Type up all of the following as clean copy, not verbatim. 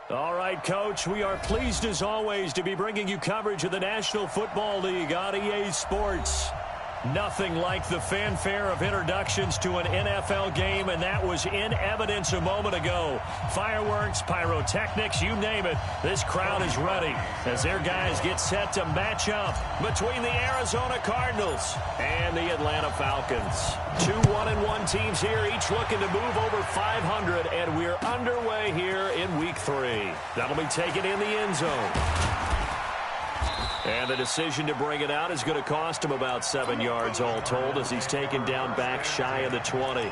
All right, Coach, we are pleased as always to be bringing you coverage of the National Football League on EA Sports. Nothing like the fanfare of introductions to an NFL game, and that was in evidence a moment ago. Fireworks, pyrotechnics, you name it. This crowd is ready as their guys get set to match up between the Arizona Cardinals and the Atlanta Falcons. Two 1-1 teams here, each looking to move over 500, and we're underway here in Week 3. That'll be taken in the end zone. And the decision to bring it out is going to cost him about 7 yards all told as he's taken down back shy of the 20.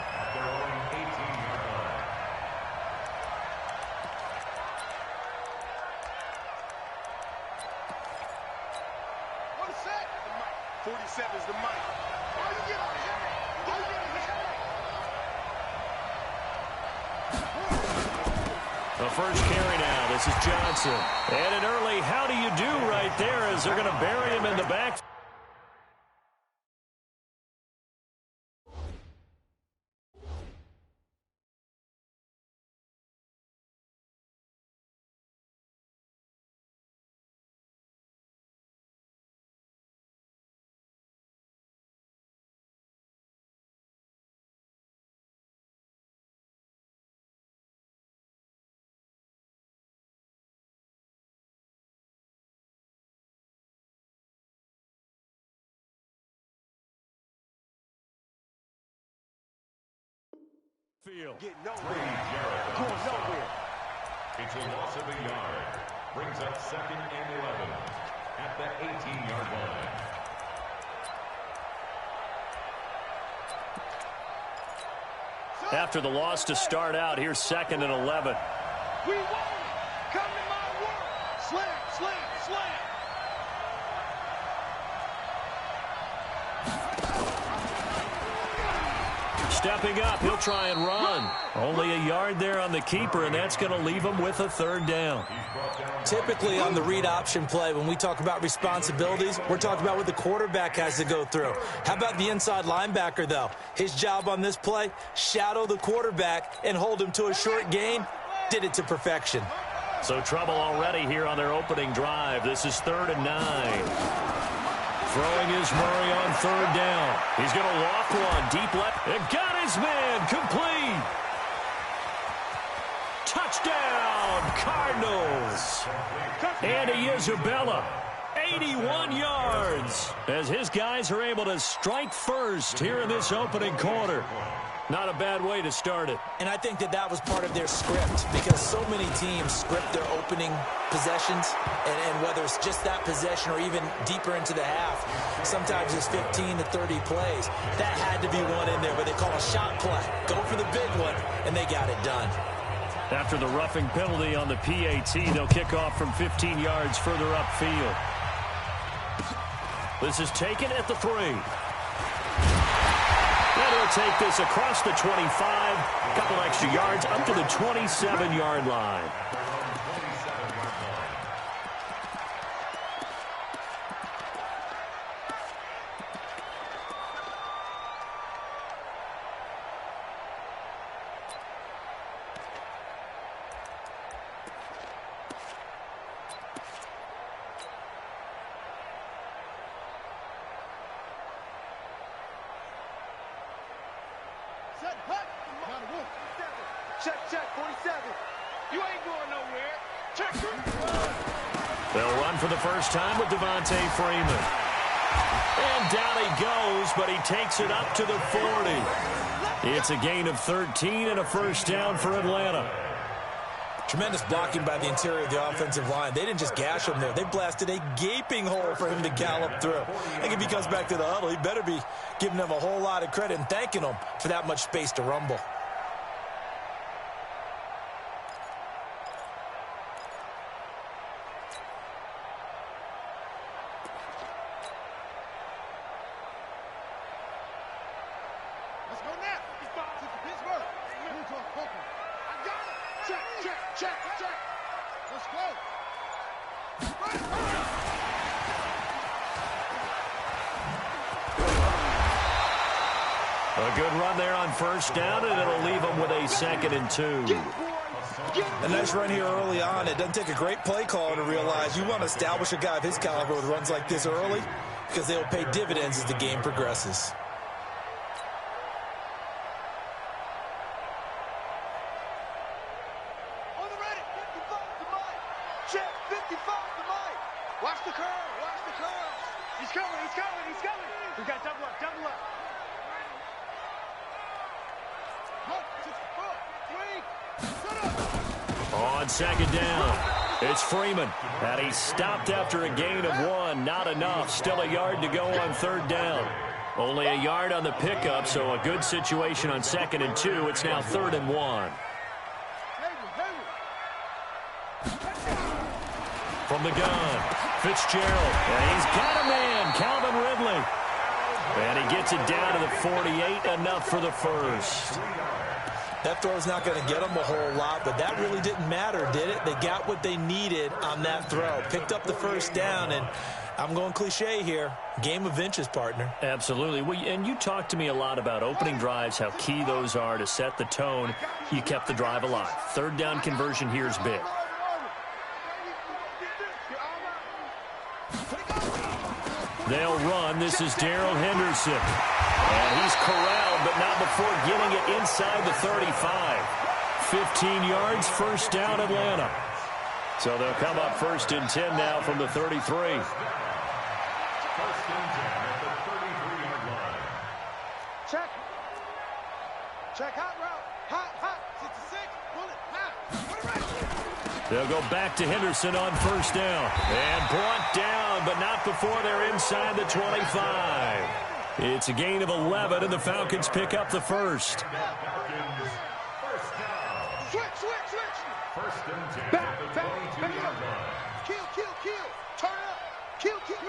The first carry now. This is Johnson. And an early how do you do right there as they're going to bury him in the back. Field. Get nowhere. Going nowhere. It's a loss of a yard. Brings up 2nd and 11 at the 18-yard line. After the loss to start out, here's 2nd and 11. We want it. Come to my world. Slam, slam, slam. Stepping up, he'll try and run. Only a yard there on the keeper, and that's going to leave him with a 3rd down. Typically on the read option play, when we talk about responsibilities, we're talking about what the quarterback has to go through. How about the inside linebacker, though? His job on this play, shadow the quarterback and hold him to a short gain. Did it to perfection. So trouble already here on their opening drive. This is 3rd and 9. Throwing is Murray on 3rd down. He's going to walk one deep left. And got his man complete. Touchdown, Cardinals. Andy Isabella, 81 yards. As his guys are able to strike first here in this opening quarter. Not a bad way to start it. And I think that was part of their script because so many teams script their opening possessions, and whether it's just that possession or even deeper into the half, sometimes it's 15 to 30 plays. That had to be one in there, but they call a shot play. Go for the big one, and they got it done. After the roughing penalty on the PAT, they'll kick off from 15 yards further upfield. This is taken at the 3. And he'll take this across the 25, a couple extra yards up to the 27-yard line. Check, 47. You ain't going nowhere. Check. They'll run for the first time with Devontae Freeman. And down he goes, but he takes it up to the 40. It's a gain of 13 and a first down for Atlanta. Tremendous blocking by the interior of the offensive line. They didn't just gash him there. They blasted a gaping hole for him to gallop through. I think if he comes back to the huddle, he better be giving them a whole lot of credit and thanking them for that much space to rumble. Let's go now. Pittsburgh. I got it. Check. Let's go. A good run there on first down, and it'll leave them with a 2nd and 2. A nice run here early on. It doesn't take a great play call to realize you want to establish a guy of his caliber with runs like this early because they will pay dividends as the game progresses. On the ready, 55 to Mike. Check, 55 to Mike. Watch the curl, watch the curl. He's coming, he's coming, he's coming. We got double up, double up. 1, 6, 4, 3, set up. On second down, it's Freeman. And he's stopped after a gain of 1. Not enough. Still a yard to go on third down. Only a yard on the pickup, so a good situation on 2nd and 2. It's now 3rd and 1. From the gun, Fitzgerald. And he's got a man, Calvin Ridley. And he gets it down to the 48, enough for the first. That throw's not going to get them a whole lot, but that really didn't matter, did it? They got what they needed on that throw. Picked up the first down, and I'm going cliche here. Game of inches, partner. Absolutely. Well, and you talked to me a lot about opening drives, how key those are to set the tone. You kept the drive alive. Third down conversion here is big. They'll run. This is Darrell Henderson. And he's corralled, but not before getting it inside the 35. 15 yards, first down, Atlanta. So they'll come up 1st and 10 now from the 33. 1st and 10 at the 33-yard line. Check. Check, hot route. Hot, hot. 66, bullet, hot. Put it right. They'll go back to Henderson on 1st down. And brought down, but not before they're inside the 25. It's a gain of 11, and the Falcons pick up the first. Switch, switch, switch. 1st and 10 Back, at the back, 22-yard line. Kill, kill, kill. Turn up. Kill, kill.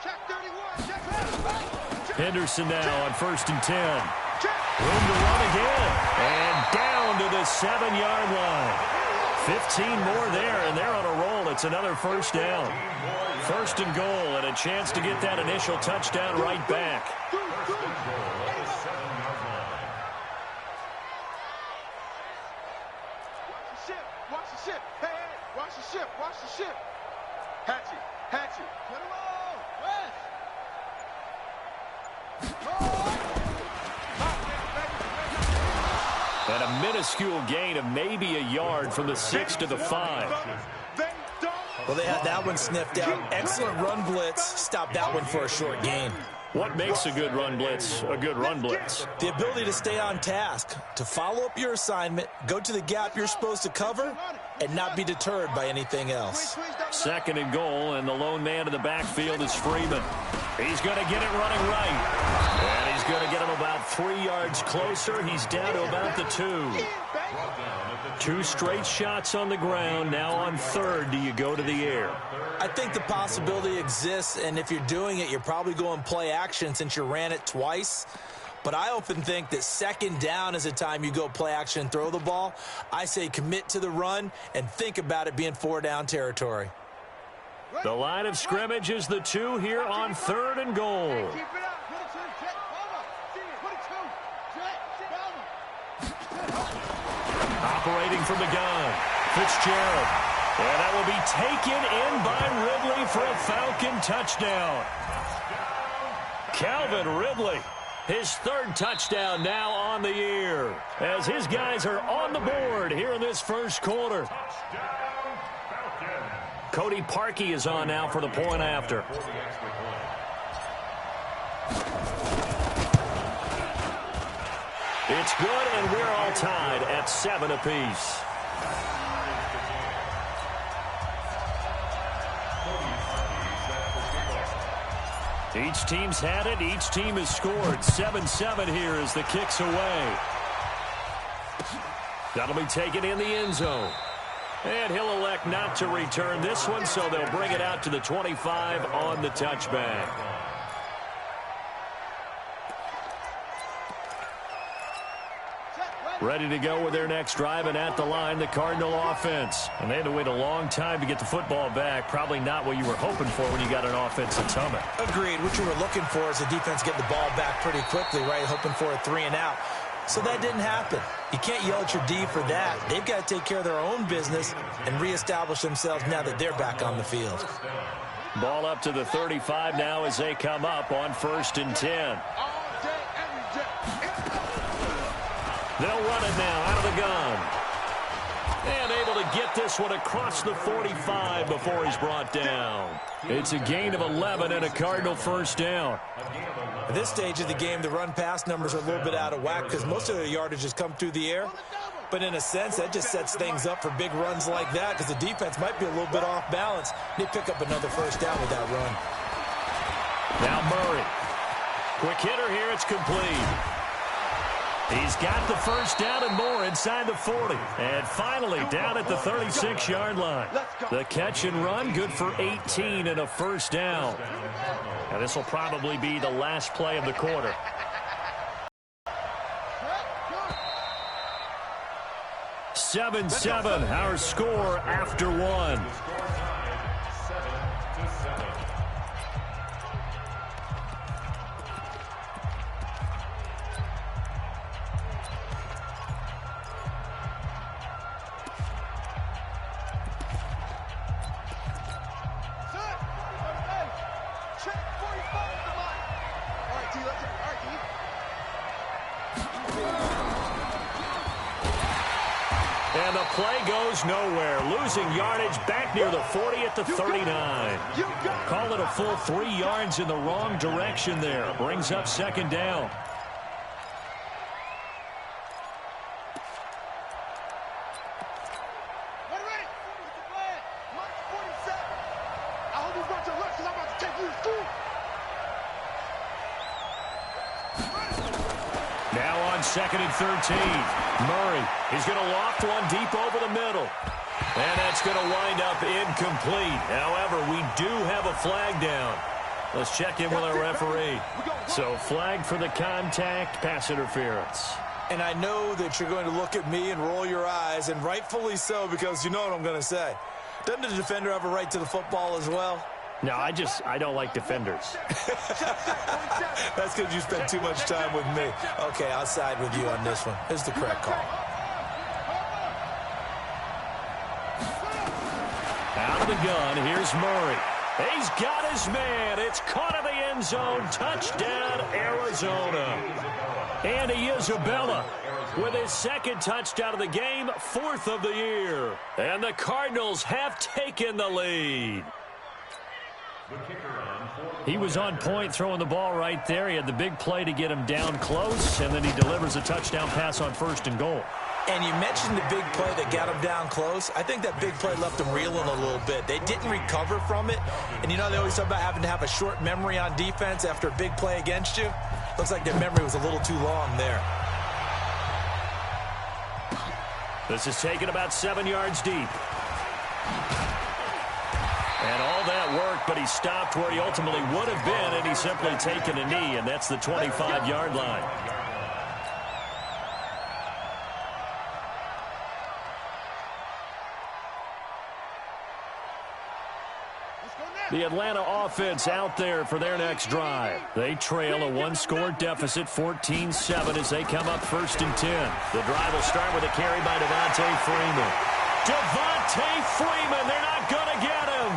Check 31. Check back. Henderson now on 1st and 10. Check. Room to run again. And down to the 7-yard line. 15 more there, and they're on a roll. It's another first down. 1st and goal, and a chance to get that initial touchdown right back. 1st and goal at the 7-yard line. Watch the ship. Watch the ship. Hey, hey. Watch the ship. Watch the ship. Hatchet. Hatchet. Put him on. West. And a minuscule gain of maybe a yard from the 6 to the 5. Well, they had that one sniffed out. Excellent run blitz. Stopped that one for a short gain. What makes a good run blitz a good run blitz? The ability to stay on task, to follow up your assignment, go to the gap you're supposed to cover, and not be deterred by anything else. 2nd and goal, and the lone man in the backfield is Freeman. He's going to get it running right. And he's going to get him about 3 yards closer. He's down to about the 2. 2 straight shots on the ground. Now on 3rd, do you go to the air? I think the possibility exists, and if you're doing it, you're probably going play action since you ran it twice. But I often think that 2nd down is a time you go play action and throw the ball. I say commit to the run and think about it being 4-down territory. The line of scrimmage is the 2 here on 3rd and goal. Operating from the gun, Fitzgerald. And that will be taken in by Ridley for a Falcon touchdown. Calvin Ridley, his 3rd touchdown now on the year, as his guys are on the board here in this first quarter. Cody Parkey is on now for the point after. It's good, and we're all tied at 7 apiece. Each team's had it. Each team has scored. 7-7 here as the kick's away. That'll be taken in the end zone. And he'll elect not to return this one, so they'll bring it out to the 25 on the touchback. Ready to go with their next drive, and at the line, the Cardinal offense. And they had to wait a long time to get the football back. Probably not what you were hoping for when you got an offense that's humming. Agreed. What you were looking for is the defense getting the ball back pretty quickly, right? Hoping for a 3-and-out. So that didn't happen. You can't yell at your D for that. They've got to take care of their own business and reestablish themselves now that they're back on the field. Ball up to the 35 now as they come up on 1st and 10. They'll run it now out of the gun. And able to get this one across the 45 before he's brought down. It's a gain of 11 and a Cardinal first down. At this stage of the game, the run-pass numbers are a little bit out of whack because most of the yardage has come through the air. But in a sense, that just sets things up for big runs like that because the defense might be a little bit off balance. They pick up another first down with that run. Now Murray. Quick hitter here. It's complete. He's got the first down and more inside the 40. And finally down at the 36-yard line. The catch and run good for 18 and a first down. Now this will probably be the last play of the quarter. Seven, our score after one. And the play goes nowhere. Losing yardage back near the 40 at the 39. Call it a full 3 yards in the wrong direction there. Brings up second down. Now on 2nd and 13. Murray, he's going to loft one deep over the middle. And that's going to wind up incomplete. However, we do have a flag down. Let's check in with our referee. So flag for the contact, pass interference. And I know that you're going to look at me and roll your eyes, and rightfully so, because you know what I'm going to say. Doesn't the defender have a right to the football as well? No, I don't like defenders. That's because you spend too much time with me. Okay, I'll side with you on this one. Here's the correct call. Out of the gun, here's Murray. He's got his man. It's caught in the end zone. Touchdown, Arizona. Andy Isabella with his second touchdown of the game, 4th of the year. And the Cardinals have taken the lead. He was on point throwing the ball right there. He had the big play to get him down close, and then he delivers a touchdown pass on 1st and goal. And you mentioned the big play that got him down close. I think that big play left him reeling a little bit. They didn't recover from it. And you know they always talk about having to have a short memory on defense after a big play against you. Looks like their memory was a little too long there. This is taken about 7 yards deep. And all that worked, but he stopped where he ultimately would have been, and he's simply taken a knee, and that's the 25-yard line. The Atlanta offense out there for their next drive. They trail a 1-score deficit, 14-7, as they come up 1st and 10. The drive will start with a carry by Devontae Freeman. Devontae Freeman, they're not going to get him.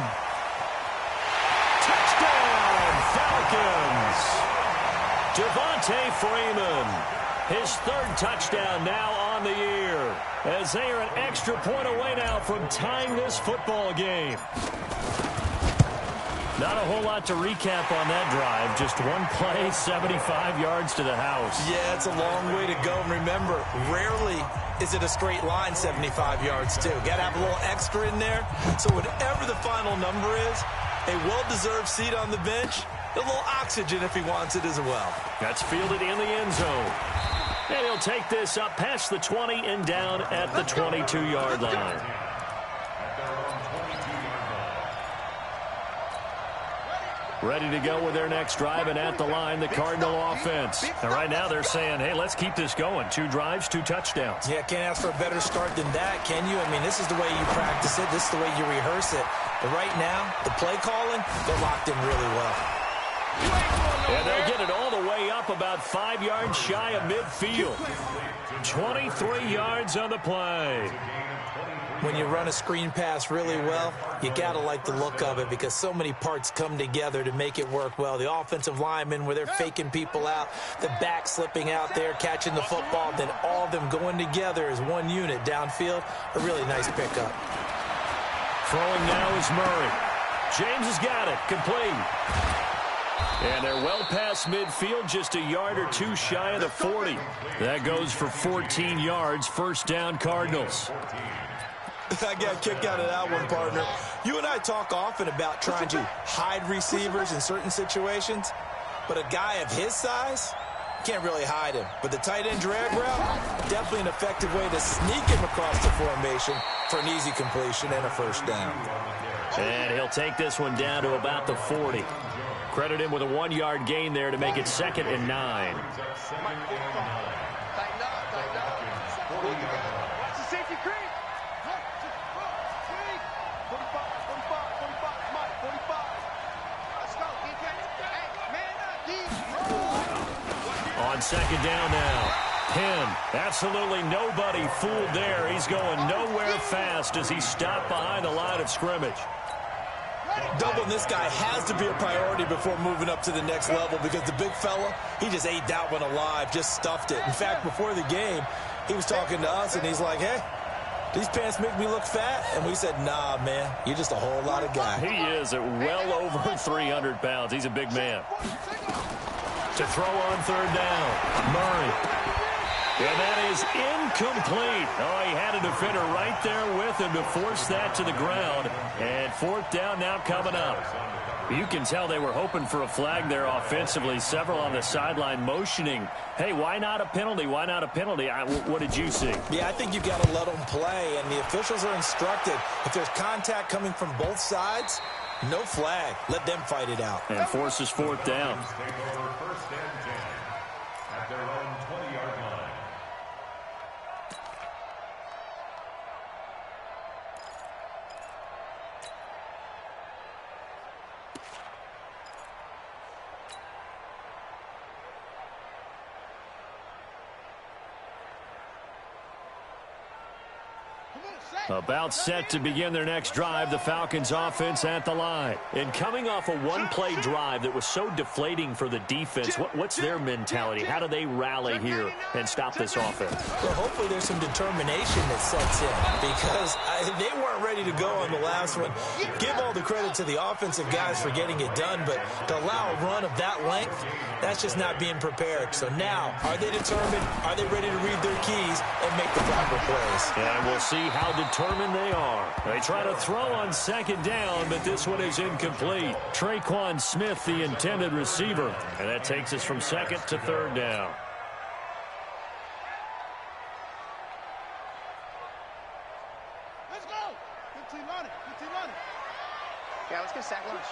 Touchdown, Falcons. Devontae Freeman, his 3rd touchdown now on the year, as they are an extra point away now from tying this football game. Not a whole lot to recap on that drive. Just one play, 75 yards to the house. Yeah, it's a long way to go. And remember, rarely is it a straight line 75 yards, too. Got to have a little extra in there. So whatever the final number is, a well-deserved seat on the bench, a little oxygen if he wants it as well. That's fielded in the end zone. And he'll take this up past the 20 and down at the 22-yard line. Ready to go with their next drive, and at the line, the Cardinal offense. And right now they're saying, hey, let's keep this going. 2 drives, 2 touchdowns. Yeah, can't ask for a better start than that, can you? I mean, this is the way you practice it. This is the way you rehearse it. But right now, the play calling, they're locked in really well. And they'll get it all the way up about 5 yards shy of midfield. 23 yards on the play. When you run a screen pass really well, you got to like the look of it because so many parts come together to make it work well. The offensive linemen, where they're faking people out, the back slipping out there, catching the football, then all of them going together as one unit downfield. A really nice pickup. Throwing now is Murray. James has got it. Complete. And they're well past midfield, just a yard or two shy of the 40. That goes for 14 yards. First down, Cardinals. I got a kick out of that one, partner. You and I talk often about trying to hide receivers in certain situations, but a guy of his size, can't really hide him. But the tight end drag route, definitely an effective way to sneak him across the formation for an easy completion and a first down. And he'll take this one down to about the 40. Credit him with a 1-yard gain there to make it 2nd and 9. Watch the safety creep. 45, 45, Mike, 45. Let's go, hey, man up, On 2nd down now. Penn, absolutely nobody fooled there. He's going nowhere fast as he stopped behind the line of scrimmage. Doubling this guy has to be a priority before moving up to the next level because the big fella, he just ate that one alive, just stuffed it. In fact, before the game, he was talking to us, and he's like, hey, these pants make me look fat? And we said, nah, man, you're just a whole lot of guy. He is at well over 300 pounds. He's a big man. To throw on 3rd down, Murray. And that is incomplete. Oh, he had a defender right there with him to force that to the ground. And 4th down now coming up. You can tell they were hoping for a flag there offensively. Several on the sideline motioning, hey, why not a penalty? Why not a penalty? What did you see? Yeah, I think you've got to let them play. And the officials are instructed, if there's contact coming from both sides, no flag. Let them fight it out. And forces 4th down. First and 10 at their own 20-yard line. About set to begin their next drive, the Falcons offense at the line. And coming off a one-play drive that was so deflating for the defense, what's their mentality? How do they rally here and stop this offense? Well, hopefully there's some determination that sets in because they weren't ready to go on the last one. Give all the credit to the offensive guys for getting it done, but to allow a run of that length, that's just not being prepared. So now, are they determined? Are they ready to read their keys and make the proper plays? And we'll see how determined they are. They try to throw on 2nd down, but this one is incomplete. Traquan Smith, the intended receiver. And that takes us from 2nd to 3rd down. Let's go. 15 on it. 15 on it. Yeah, let's get sack lunch.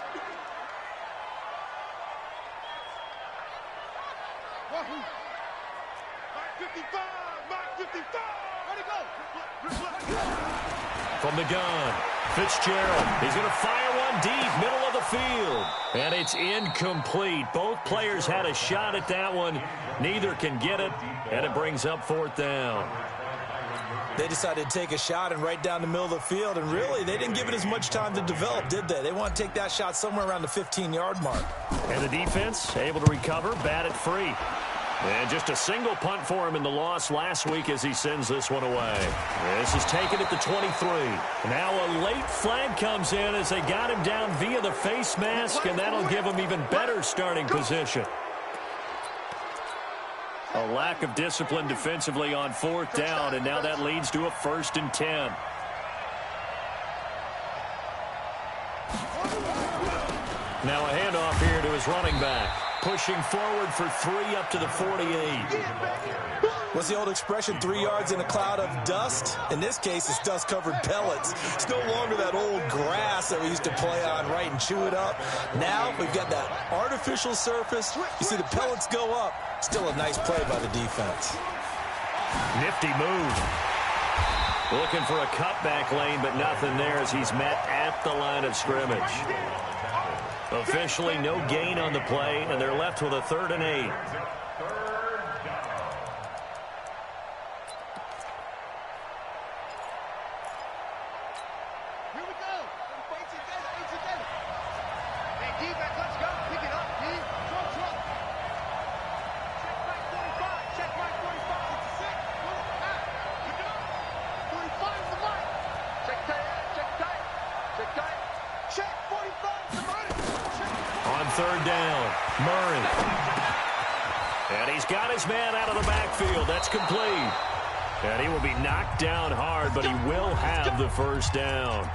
Wahoo. Mark 55. Mark 55. Where'd he go? From the gun, Fitzgerald. He's going to fire one deep, middle of the field. And it's incomplete. Both players had a shot at that one. Neither can get it, and it brings up 4th down. They decided to take a shot and right down the middle of the field, and really, they didn't give it as much time to develop, did they? They want to take that shot somewhere around the 15-yard mark. And the defense able to recover, bat it free. And just a single punt for him in the loss last week as he sends this one away. This is taken at the 23. Now a late flag comes in as they got him down via the face mask, and that'll give him even better starting position. A lack of discipline defensively on 4th down, and now that leads to a 1st and 10. Now a handoff here to his running back. Pushing forward for 3 up to the 48. What's the old expression, 3 yards in a cloud of dust? In this case, it's dust-covered pellets. It's no longer that old grass that we used to play on, right, and chew it up. Now we've got that artificial surface. You see the pellets go up. Still a nice play by the defense. Nifty move. Looking for a cutback lane, but nothing there as he's met at the line of scrimmage. Officially no gain on the play, and they're left with a 3rd and 8. On 3rd down, Murray. And he's got his man out of the backfield. That's complete. And he will be knocked down hard, but he will have the 1st down.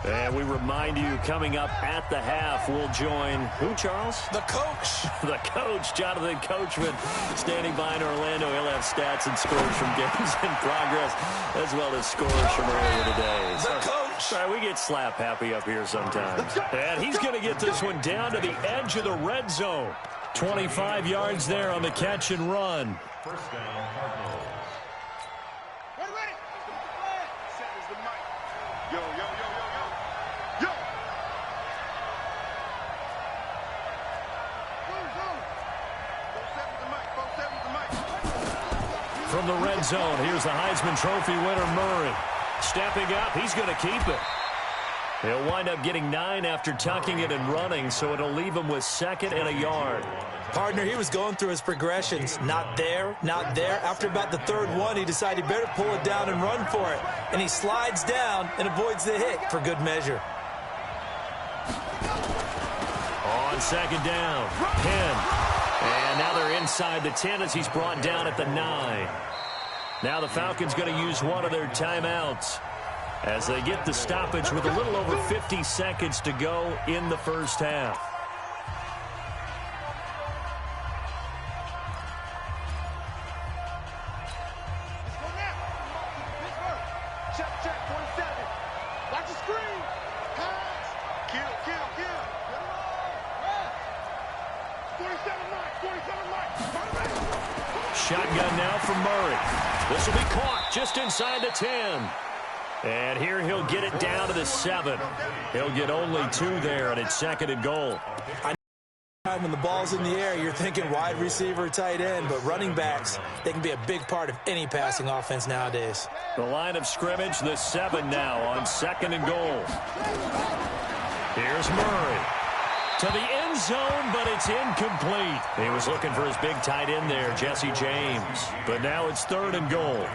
And we remind you, coming up at the half, we'll join who, Charles? The coach. The coach, Jonathan Coachman, standing by in Orlando. He'll have stats and scores from games in progress, as well as scores from earlier today. The coach. Sorry, we get slap happy up here sometimes. And he's going to get this one down to the edge of the red zone. 25 yards there on the catch and run. 1st down, Cardinals. Ready. Set is the mic. Yo, yo, yo, yo, yo. Yo. From the red zone, here's the Heisman Trophy winner, Murray. Stepping up, he's going to keep it. He'll wind up getting 9 after tucking it and running, so it'll leave him with 2nd and a yard. Partner, he was going through his progressions. Not there, not there. After about the 3rd one, he decided he better pull it down and run for it. And he slides down and avoids the hit for good measure. On 2nd down, 10. And now they're inside the 10 as he's brought down at the 9. Now the Falcons going to use one of their timeouts as they get the stoppage with a little over 50 seconds to go in the 1st half. Check, 47. Watch the screen. Pass. Kill. 47 Mike. Shotgun now from Murray. This will be caught just inside the 10. And here he'll get it down to the 7. He'll get only 2 there, and it's 2nd and goal. When the ball's in the air, you're thinking wide receiver, tight end, but running backs, they can be a big part of any passing offense nowadays. The line of scrimmage, the 7 now on 2nd and goal. Here's Murray. To the end zone, but it's incomplete. He was looking for his big tight end there, Jesse James. But now it's 3rd and goal.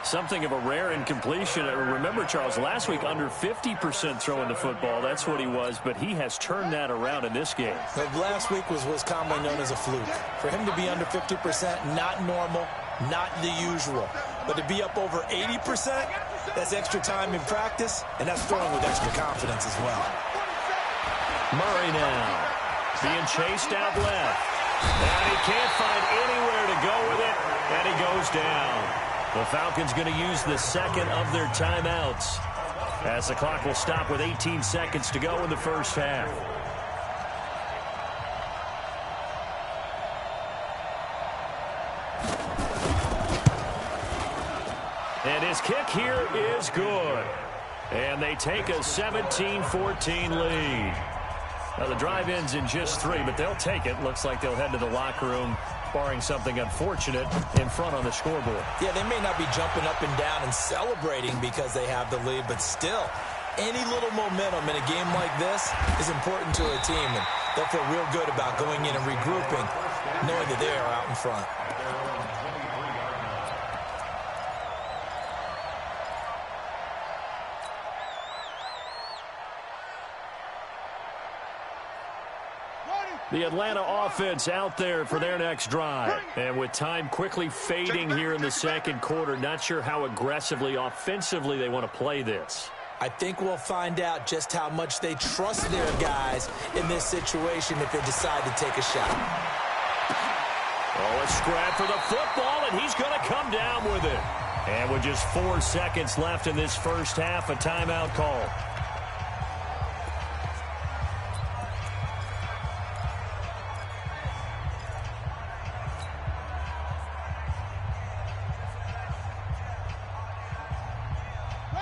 Something of a rare incompletion. Remember, Charles, last week under 50% throwing the football. That's what he was, but he has turned that around in this game. Last week was commonly known as a fluke. For him to be under 50%, not normal, not the usual. But to be up over 80%, that's extra time in practice, and that's throwing with extra confidence as well. Murray now being chased out left. And he can't find anywhere to go with it, and he goes down. The Falcons going to use the 2nd of their timeouts as the clock will stop with 18 seconds to go in the 1st half. And his kick here is good. And they take a 17-14 lead. Now the drive ends in just 3, but they'll take it. Looks like they'll head to the locker room, barring something unfortunate, in front on the scoreboard. Yeah, they may not be jumping up and down and celebrating because they have the lead, but still, any little momentum in a game like this is important to a team, and they'll feel real good about going in and regrouping, knowing that they are out in front. The Atlanta offense out there for their next drive. And with time quickly fading here in the 2nd quarter, not sure how aggressively, offensively they want to play this. I think we'll find out just how much they trust their guys in this situation if they decide to take a shot. Oh, a scrap for the football, and he's going to come down with it. And with just 4 seconds left in this 1st half, a timeout call.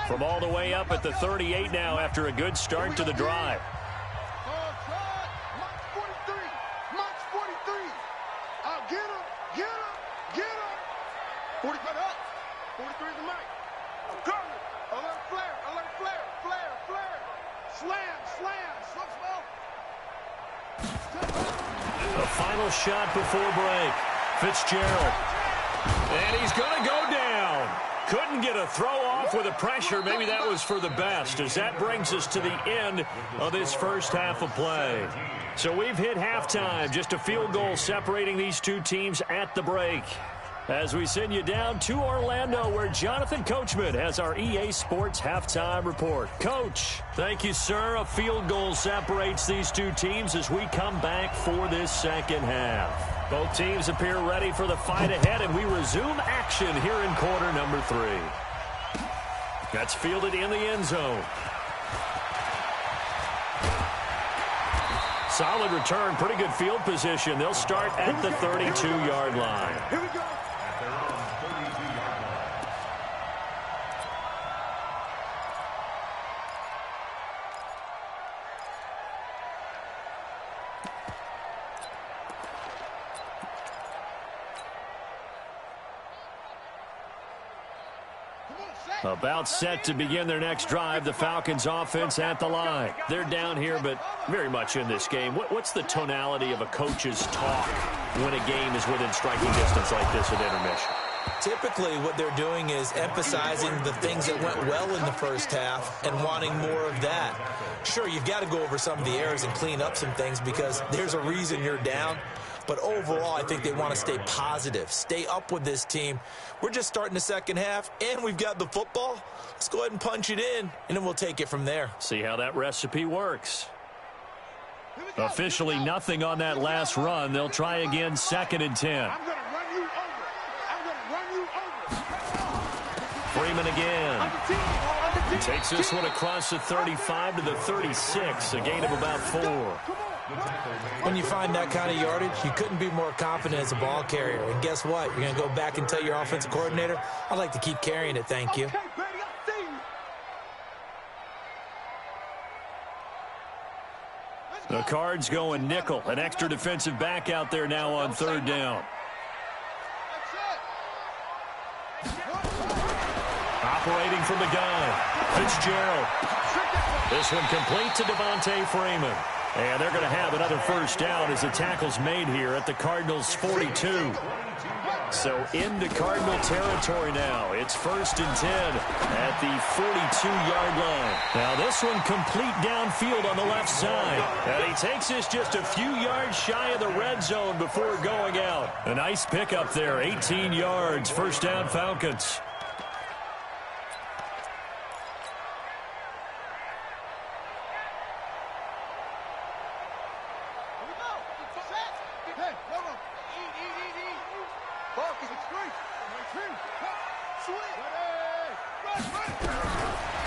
From all the way up at the 38 now after a good start to the drive. March 43. Get him. 45 up. 43 is the mic. I'm coming. Alert flare. Slam. Slow. The final shot before break. Fitzgerald. And he's going to go down. Couldn't get a throw off with the pressure. Maybe that was for the best, as that brings us to the end of this first half of play. So we've hit halftime. Just a field goal separating these two teams at the break. As we send you down to Orlando, where Jonathan Coachman has our EA Sports halftime report. Coach, thank you, sir. A field goal separates these two teams as we come back for this second half. Both teams appear ready for the fight ahead, and we resume action here in quarter number 3. That's fielded in the end zone. Solid return, pretty good field position. They'll start at the 32-yard line. Here we go. At their own 32-yard line. About set to begin their next drive, the Falcons offense at the line. They're down here, but very much in this game. What's the tonality of a coach's talk when a game is within striking distance like this at intermission? Typically, what they're doing is emphasizing the things that went well in the first half and wanting more of that. Sure, you've got to go over some of the errors and clean up some things because there's a reason you're down. But overall, I think they want to stay positive, stay up with this team. We're just starting the second half, and we've got the football. Let's go ahead and punch it in, and then we'll take it from there. See how that recipe works. Officially nothing on that last run. They'll try again, 2nd and 10. I'm going to run you over. Freeman again. He takes this one across the 35 to the 36, a gain of about 4. When you find that kind of yardage, you couldn't be more confident as a ball carrier. And guess what? You're going to go back and tell your offensive coordinator, I'd like to keep carrying it, thank you. Okay, buddy, I see you. The Cards going nickel. An extra defensive back out there now on 3rd down. Operating from the gun, Fitzgerald. This one complete to Devontae Freeman. And they're going to have another first down as the tackle's made here at the Cardinals' 42. So into Cardinal territory now. It's 1st and 10 at the 42-yard line. Now this one complete downfield on the left side. And he takes this just a few yards shy of the red zone before going out. A nice pickup there, 18 yards, first down Falcons.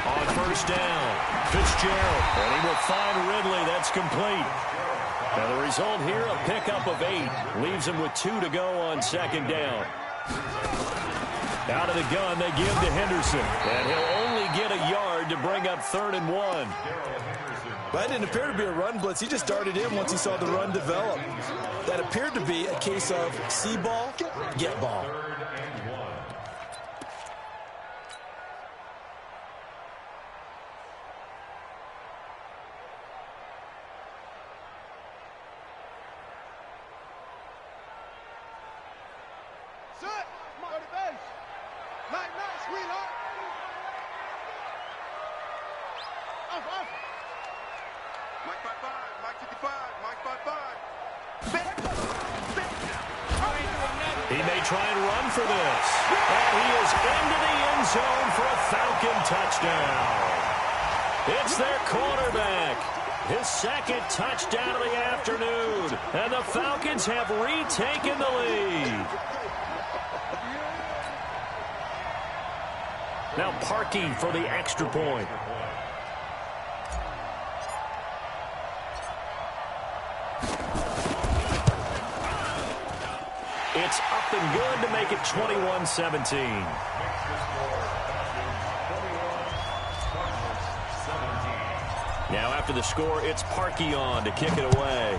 On first down, Fitzgerald, and he will find Ridley. That's complete. And the result here, a pickup of 8. Leaves him with 2 to go on 2nd down. Out of the gun, they give to Henderson. And he'll only get a yard to bring up 3rd and 1. That didn't appear to be a run blitz. He just darted in once he saw the run develop. That appeared to be a case of see ball, get ball. He may try and run for this. And he is into the end zone for a Falcon touchdown. It's their quarterback. His 2nd touchdown of the afternoon. And the Falcons have retaken the lead. Now Parkey for the extra point. It's up and good to make it 21-17. Now after the score, it's Parkey on to kick it away.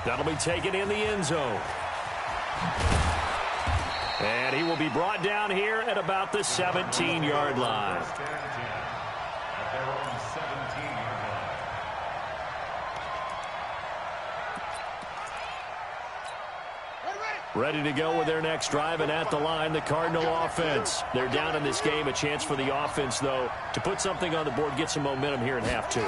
That'll be taken in the end zone. And he will be brought down here at about the 17-yard line. Ready to go with their next drive, and at the line, the Cardinal offense. They're down in this game. A chance for the offense, though, to put something on the board, get some momentum here in half two.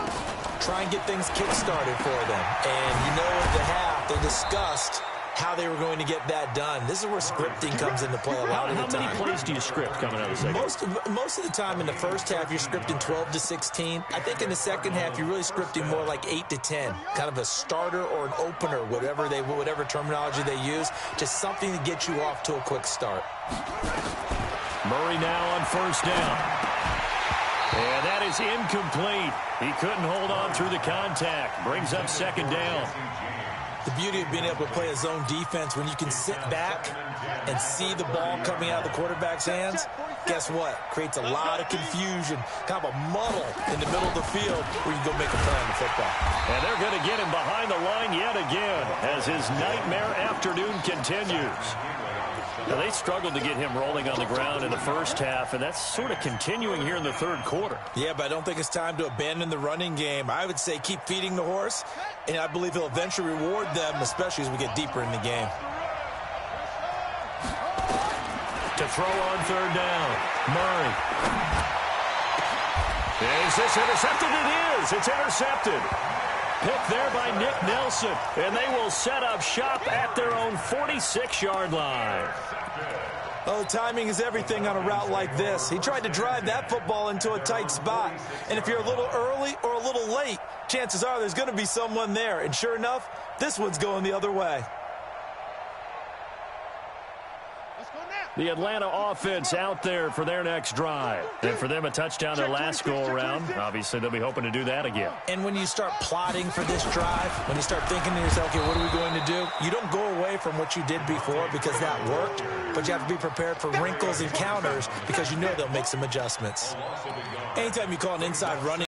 Try and get things kick-started for them. And you know at the half, they discussed how they were going to get that done. This is where scripting comes into play a lot of the time. How many plays do you script coming out of the second? Most of the time in the first half, you're scripting 12 to 16. I think in the second half, you're really scripting more like 8 to 10. Kind of a starter or an opener, whatever terminology they use. Just something to get you off to a quick start. Murray now on first down. And that is incomplete. He couldn't hold on through the contact. Brings up second down. The beauty of being able to play a zone defense when you can sit back and see the ball coming out of the quarterback's hands, guess what? Creates a lot of confusion, kind of a muddle in the middle of the field where you can go make a play on the football. And they're going to get him behind the line yet again as his nightmare afternoon continues. Now, they struggled to get him rolling on the ground in the first half, and that's sort of continuing here in the third quarter. Yeah, but I don't think it's time to abandon the running game. I would say keep feeding the horse, and I believe he'll eventually reward them, especially as we get deeper in the game. To throw on third down, Murray. Is this intercepted? It is. It's intercepted. Picked there by Nick Nelson, and they will set up shop at their own 46-yard line. Oh, timing is everything on a route like this. He tried to drive that football into a tight spot. And if you're a little early or a little late, chances are there's going to be someone there. And sure enough, this one's going the other way. The Atlanta offense out there for their next drive. And for them, a touchdown their last go-around. Obviously, they'll be hoping to do that again. And when you start plotting for this drive, when you start thinking to yourself, okay, what are we going to do? You don't go away from what you did before because that worked, but you have to be prepared for wrinkles and counters because you know they'll make some adjustments. Anytime you call an inside running,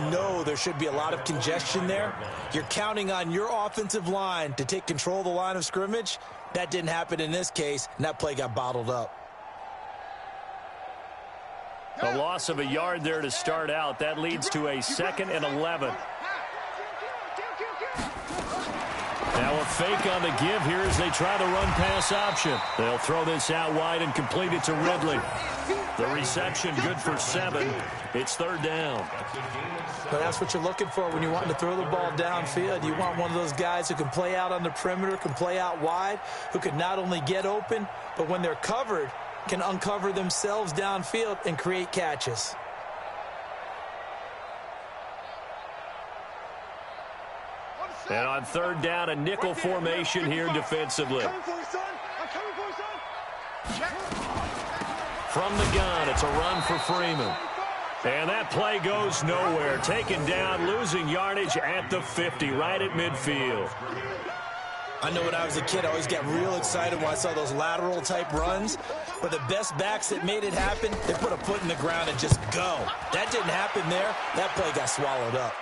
know there should be a lot of congestion there. You're counting on your offensive line to take control of the line of scrimmage. That didn't happen in this case, and that play got bottled up. A loss of a yard there to start out. That leads to a 2nd and 11. Now a fake on the give here as they try the run-pass option. They'll throw this out wide and complete it to Ridley. The reception good for 7. It's third down. But that's what you're looking for when you're wanting to throw the ball downfield. You want one of those guys who can play out on the perimeter, can play out wide, who can not only get open, but when they're covered, can uncover themselves downfield and create catches. And on third down, a nickel formation here defensively. From the gun, it's a run for Freeman. And that play goes nowhere. Taken down, losing yardage at the 50, right at midfield. I know when I was a kid, I always got real excited when I saw those lateral-type runs. But the best backs that made it happen, they put a foot in the ground and just go. That didn't happen there. That play got swallowed up.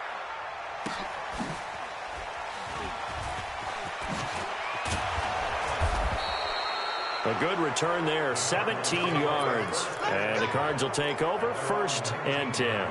A good return there, 17 yards. And the Cards will take over, 1st and 10.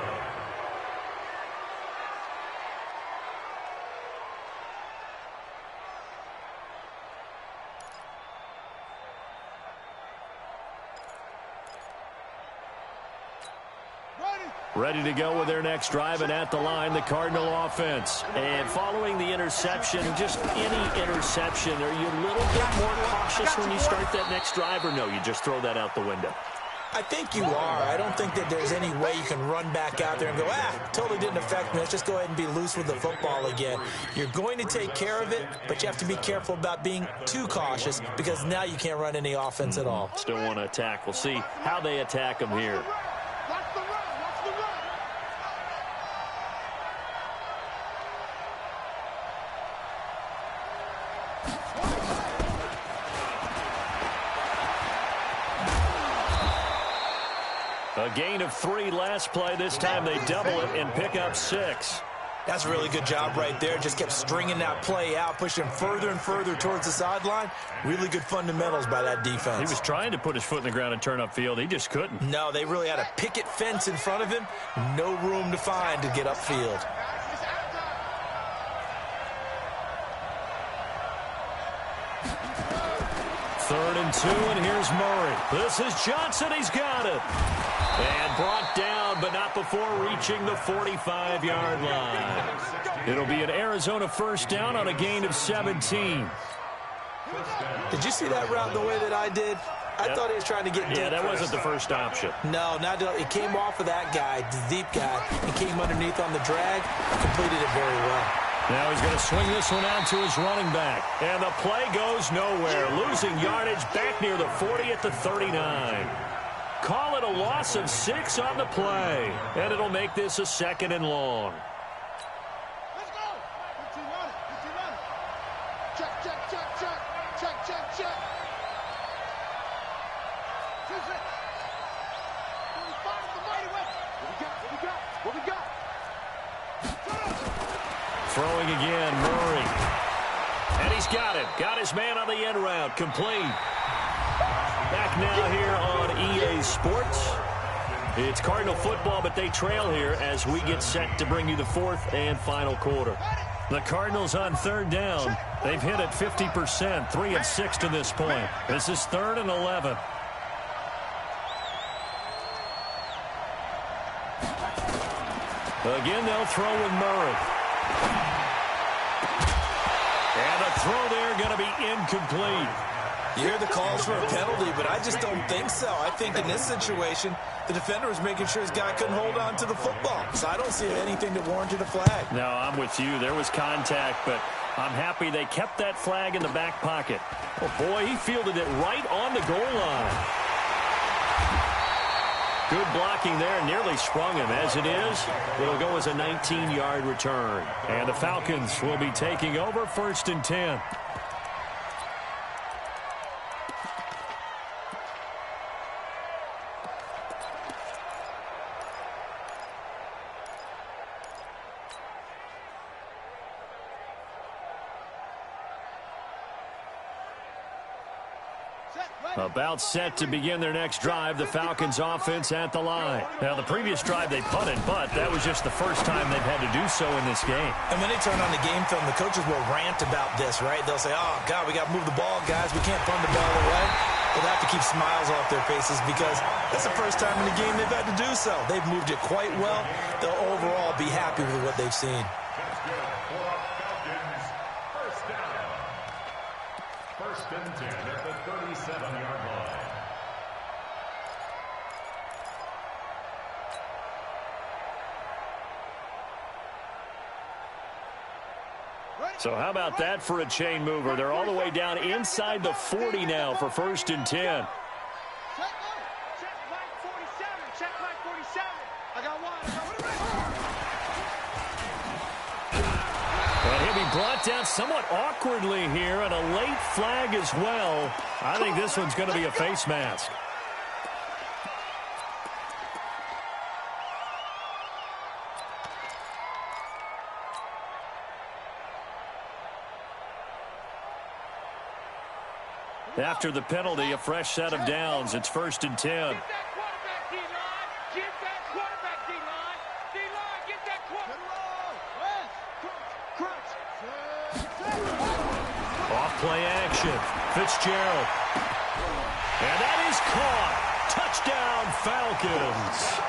Ready to go with their next drive, and at the line, the Cardinal offense. And following the interception, just any interception, are you a little bit more cautious when you start that next drive, or no, you just throw that out the window? I think you are. I don't think that there's any way you can run back out there and go, totally didn't affect me. Let's just go ahead and be loose with the football again. You're going to take care of it, but you have to be careful about being too cautious because now you can't run any offense at all. Still want to attack. We'll see how they attack them here. A gain of 3 last play. This time they double it and pick up 6. That's a really good job right there. Just kept stringing that play out, pushing further and further towards the sideline. Really good fundamentals by that defense. He was trying to put his foot in the ground and turn upfield. He just couldn't. No, they really had a picket fence in front of him. No room to find to get upfield. Third and 2, and here's Murray. This is Johnson. He's got it. And brought down, but not before reaching the 45-yard line. It'll be an Arizona first down on a gain of 17. Did you see that route the way that I did? I thought he was trying to get deep. Yeah, that wasn't the first option. No, not it came off of that guy, the deep guy, and came underneath on the drag. Completed it very well. Now he's going to swing this one out to his running back. And the play goes nowhere. Losing yardage back near the 40 at the 39. Call it a loss of 6 on the play. And it'll make this a 2nd and long. Let's go. 15 on it. 15 on it. Check, check, check, check. Check, check, check. 2-6. 45 is the mighty way. What we got? What we got? What we got? Throwing again, Murray. And he's got it. Got his man on the end route. Complete. Back now here on EA Sports. It's Cardinal football, but they trail here as we get set to bring you the 4th and final quarter. The Cardinals on 3rd down. They've hit it 50%, 3 of 6 to this point. This is 3rd and 11. Again, they'll throw with Murray. And the throw there going to be incomplete. You hear the calls for a penalty, but I just don't think so. I think in this situation, the defender was making sure his guy couldn't hold on to the football. So I don't see anything that warranted a flag. No, I'm with you. There was contact, but I'm happy they kept that flag in the back pocket. Oh, boy, he fielded it right on the goal line. Good blocking there, nearly sprung him. As it is, it'll go as a 19-yard return. And the Falcons will be taking over 1st and 10. About set to begin their next drive. The Falcons offense at the line. Now, the previous drive they punted, but that was just the first time they've had to do so in this game. And when they turn on the game film, the coaches will rant about this, right? They'll say, oh, God, we got to move the ball, guys. We can't punt the ball away. They'll have to keep smiles off their faces because that's the first time in the game they've had to do so. They've moved it quite well. They'll overall be happy with what they've seen. First and 10 at the 37-yard line. So how about that for a chain mover? They're all the way down inside the 40 now for 1st and 10. Check line 47. Check line 47. I got one. And he'll be brought down somewhat awkwardly here, and a late flag as well. I think this one's going to be a face mask. After the penalty, a fresh set of downs. It's 1st and 10. Off-play action. Fitzgerald. And that is caught. Touchdown, Falcons.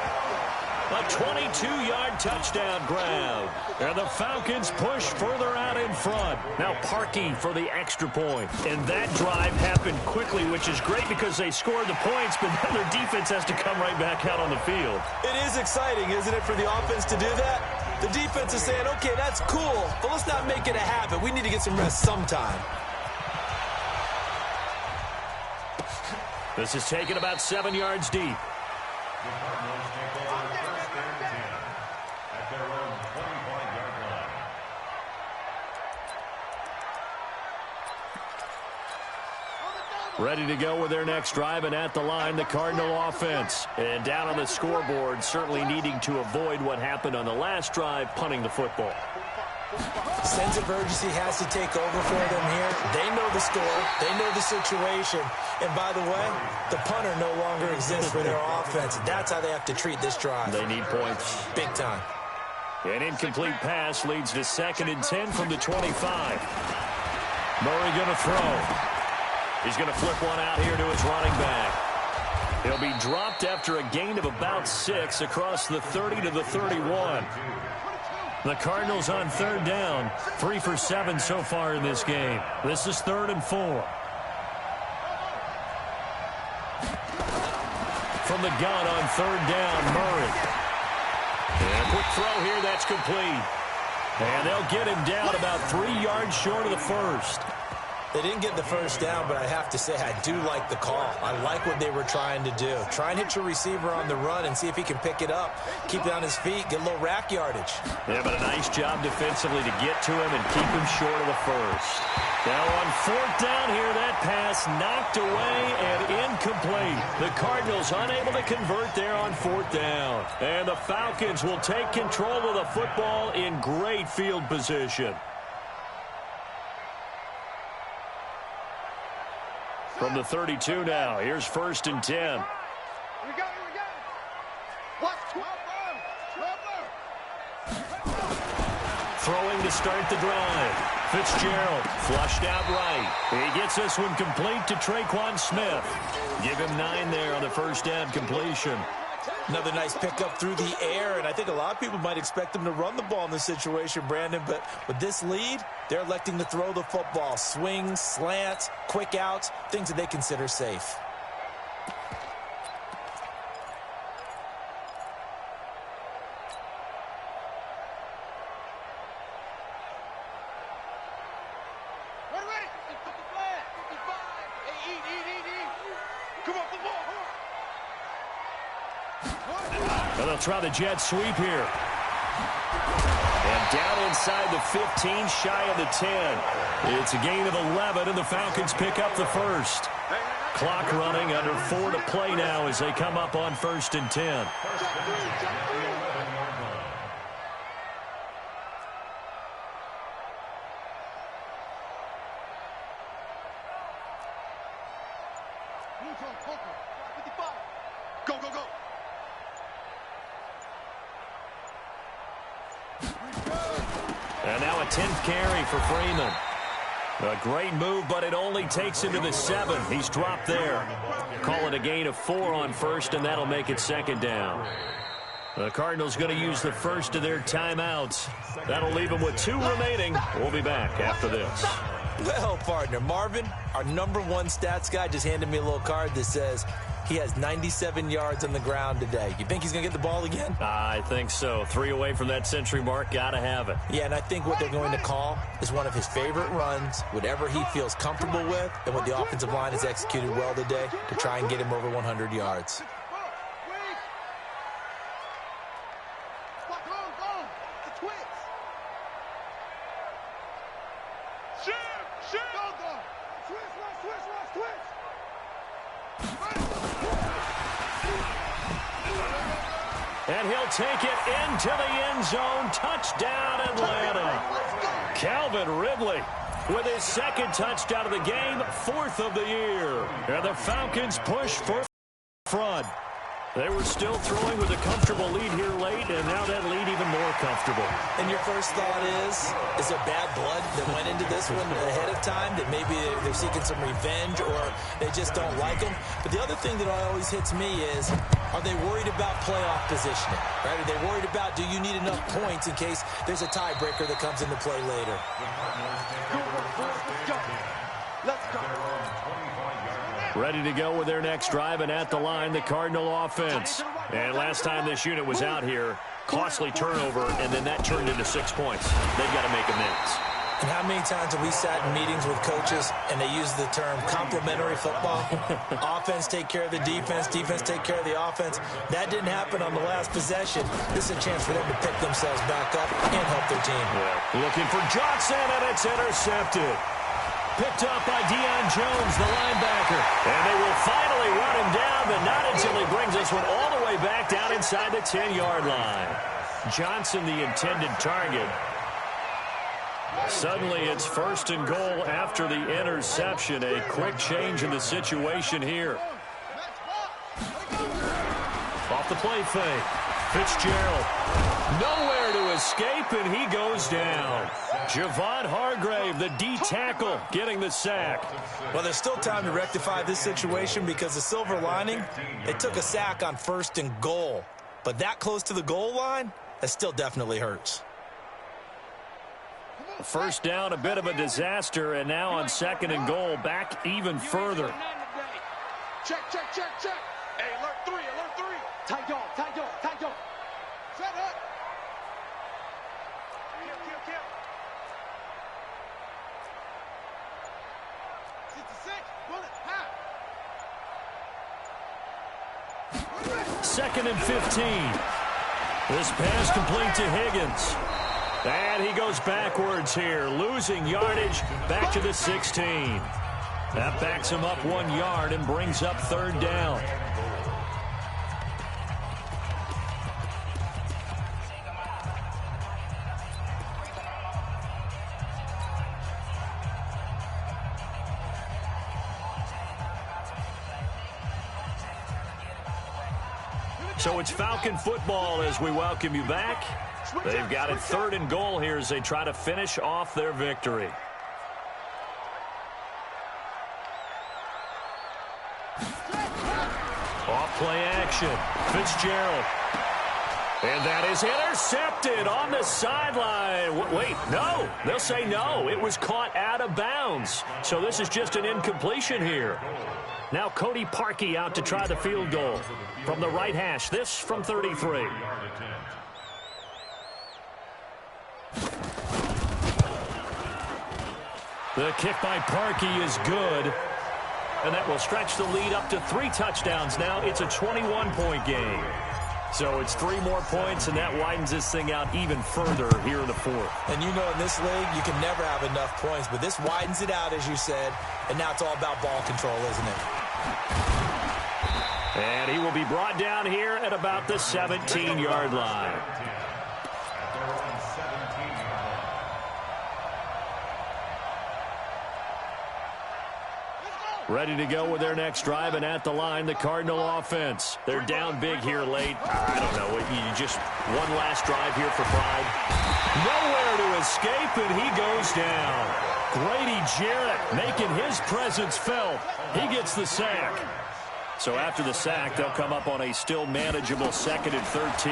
A 22-yard touchdown grab. And the Falcons push further out in front. Now parking for the extra point. And that drive happened quickly, which is great because they scored the points, but then their defense has to come right back out on the field. It is exciting, isn't it, for the offense to do that? The defense is saying, okay, that's cool, but let's not make it a habit. We need to get some rest sometime. This is taken about 7 yards deep. The Cardinals take over 1st and 10 at their own 25-yard line. Ready to go with their next drive, and at the line, the Cardinal offense. And down on the scoreboard, certainly needing to avoid what happened on the last drive, punting the football. Sense of urgency has to take over for them here. They know the score. They know the situation. And by the way, the punter no longer exists for their offense. That's how they have to treat this drive. They need points. Big time. An incomplete pass leads to 2nd and 10 from the 25. Murray going to throw. He's going to flip one out here to his running back. He'll be dropped after a gain of about 6 across the 30 to the 31. The Cardinals on 3rd down, 3 for 7 so far in this game. This is 3rd and 4. From the gun on 3rd down, Murray. And a quick throw here, that's complete. And they'll get him down about 3 yards short of the first. They didn't get the first down, but I have to say I do like the call. I like what they were trying to do. Try and hit your receiver on the run and see if he can pick it up. Keep it on his feet, get a little rack yardage. Yeah, but a nice job defensively to get to him and keep him short of the first. Now on 4th down here, that pass knocked away and incomplete. The Cardinals unable to convert there on 4th down. And the Falcons will take control of the football in great field position. From the 32 now, here's 1st and 10. Here we go. Watch, 12 Throwing to start the drive. Fitzgerald flushed out right. He gets this one complete to Traquan Smith. Give him 9 there on the first down completion. Another nice pickup through the air, and I think a lot of people might expect them to run the ball in this situation, Brandon, but with this lead, they're electing to throw the football. Swings, slants, quick outs, things that they consider safe. Ready. 55. Hey, eat. Come on, football. And they'll try the jet sweep here. And down inside the 15, shy of the 10. It's a gain of 11, and the Falcons pick up the first. Clock running, under 4 to play now as they come up on 1st and 10. Go. And now a 10th carry for Freeman. A great move, but it only takes him to the 7. He's dropped there. Call it a gain of 4 on 1st, and that'll make it 2nd down. The Cardinals going to use the first of their timeouts. That'll leave them with 2 remaining. We'll be back after this. Well, partner, Marvin, our #1 stats guy, just handed me a little card that says he has 97 yards on the ground today. You think he's going to get the ball again? I think so. 3 away from that century mark. Got to have it. Yeah, and I think what they're going to call is one of his favorite runs, whatever he feels comfortable with, and what the offensive line has executed well today to try and get him over 100 yards. And he'll take it into the end zone. Touchdown, Atlanta. Calvin Ridley with his 2nd touchdown of the game, 4th of the year. And the Falcons push for front. They were still throwing with a comfortable lead here late, and now that lead even more comfortable. And your first thought is there bad blood that went into this one ahead of time, that maybe they're seeking some revenge or they just don't like them? But the other thing that always hits me is, are they worried about playoff positioning? Right? Are they worried about, do you need enough points in case there's a tiebreaker that comes into play later? Let's go. Ready to go with their next drive, and at the line, the Cardinal offense. And last time this unit was out here, costly turnover, and then that turned into 6 points. They've got to make amends. And how many times have we sat in meetings with coaches and they use the term complementary football? Offense take care of the defense, defense take care of the offense. That didn't happen on the last possession. This is a chance for them to pick themselves back up and help their team. Yeah. Looking for Johnson, and it's intercepted. picked up by Deion Jones, the linebacker. And they will finally run him down, but not until he brings this one all the way back down inside the 10-yard line. Johnson, the intended target. Suddenly, it's 1st and goal after the interception. A quick change in the situation here. Off the play fake. Fitzgerald. Nowhere to escape, and he goes down. Javon Hargrave, the D tackle, getting the sack. Well, there's still time to rectify this situation because the silver lining, it took a sack on 1st and goal. But that close to the goal line, that still definitely hurts. First down, a bit of a disaster, and now on 2nd and goal, back even further. Check, check, check, check. Hey, alert 3, alert 3. Tight dog, tight dog, tight dog. Set up. Kill, kill, kill. 66, bullet, half. 2nd and 15. This pass complete to Higgins. And he goes backwards here, losing yardage back to the 16. That backs him up 1 yard and brings up 3rd down. So it's Falcon football as we welcome you back. They've got it 3rd and goal here as they try to finish off their victory. Off play action. Fitzgerald. And that is intercepted on the sideline. Wait, no. They'll say no. It was caught out of bounds. So this is just an incompletion here. Now Cody Parkey out to try the field goal from the right hash. This from 33. The kick by Parkey is good. And that will stretch the lead up to 3 touchdowns now. It's a 21-point game. So it's 3 more points, and that widens this thing out even further here in the 4th. And you know in this league, you can never have enough points. But this widens it out, as you said. And now it's all about ball control, isn't it? And he will be brought down here at about the 17-yard line. Ready to go with their next drive, and at the line, the Cardinal offense. They're down big here late. I don't know. You just one last drive here for pride. Nowhere to escape, and he goes down. Grady Jarrett making his presence felt. He gets the sack. So after the sack, they'll come up on a still manageable 2nd and 13.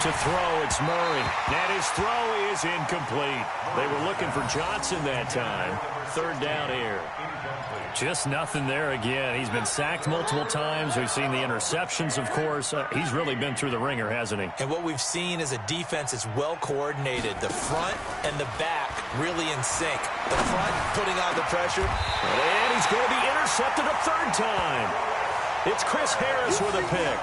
To throw, it's Murray. And his throw is incomplete. They were looking for Johnson that time. 3rd down here. Just nothing there again. He's been sacked multiple times. We've seen the interceptions, of course. He's really been through the ringer, hasn't he? And what we've seen is a defense that's well coordinated. The front and the back really in sync. The front putting on the pressure. And he's going to be intercepted a 3rd time. It's Chris Harris with a pick.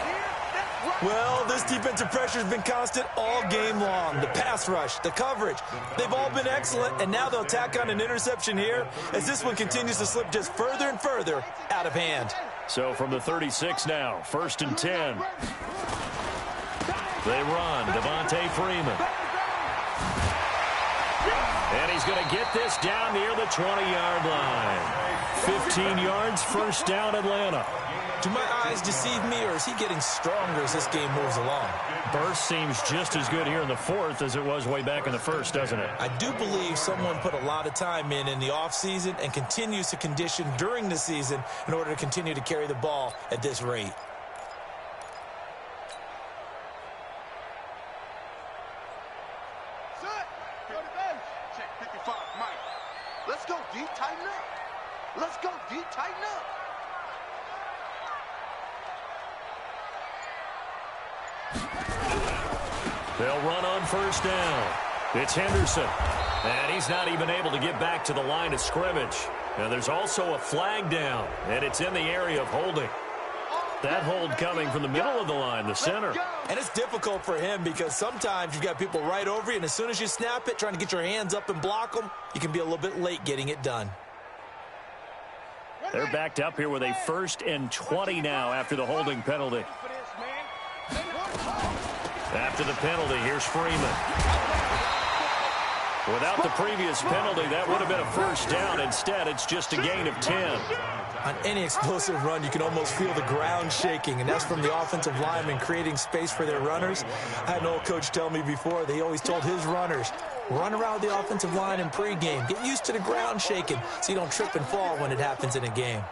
Well, this defensive pressure has been constant all game long. The pass rush, the coverage, they've all been excellent, and now they'll tack on an interception here as this one continues to slip just further and further out of hand. So from the 36 now, 1st and 10. They run, Devontae Freeman. And he's going to get this down near the 20-yard line. 15 yards, 1st down, Atlanta. Do my eyes deceive me, or is he getting stronger as this game moves along? Burst seems just as good here in the 4th as it was way back in the 1st, doesn't it? I do believe someone put a lot of time in the offseason and continues to condition during the season in order to continue to carry the ball at this rate. Set. Go to base. Check 55, Mike. Let's go, D. Tighten up. Let's go, D. Tighten up. They'll run on 1st down. It's Henderson. And he's not even able to get back to the line of scrimmage. Now there's also a flag down, and it's in the area of holding. That hold coming from the middle of the line, the center. And it's difficult for him because sometimes you've got people right over you, and as soon as you snap it, trying to get your hands up and block them, you can be a little bit late getting it done. They're backed up here with a 1st and 20 now after the holding penalty. After the penalty, here's Freeman. Without the previous penalty, that would have been a first down. Instead, it's just a gain of 10. On any explosive run, you can almost feel the ground shaking, and that's from the offensive linemen creating space for their runners. I had an old coach tell me before, they always told his runners, run around the offensive line in pregame. Get used to the ground shaking so you don't trip and fall when it happens in a game.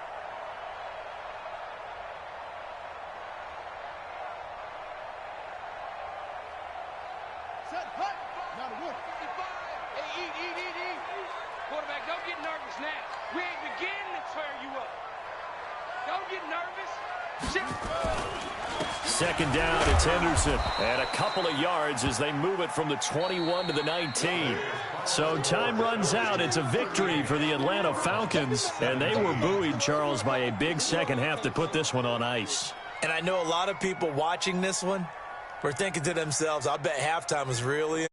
Quarterback, don't get nervous now. We ain't beginning to tear you up. Don't get nervous. Second down, it's Henderson. And a couple of yards as they move it from the 21 to the 19. So time runs out. It's a victory for the Atlanta Falcons. And they were buoyed, Charles, by a big second half to put this one on ice. And I know a lot of people watching this one were thinking to themselves, I bet halftime was really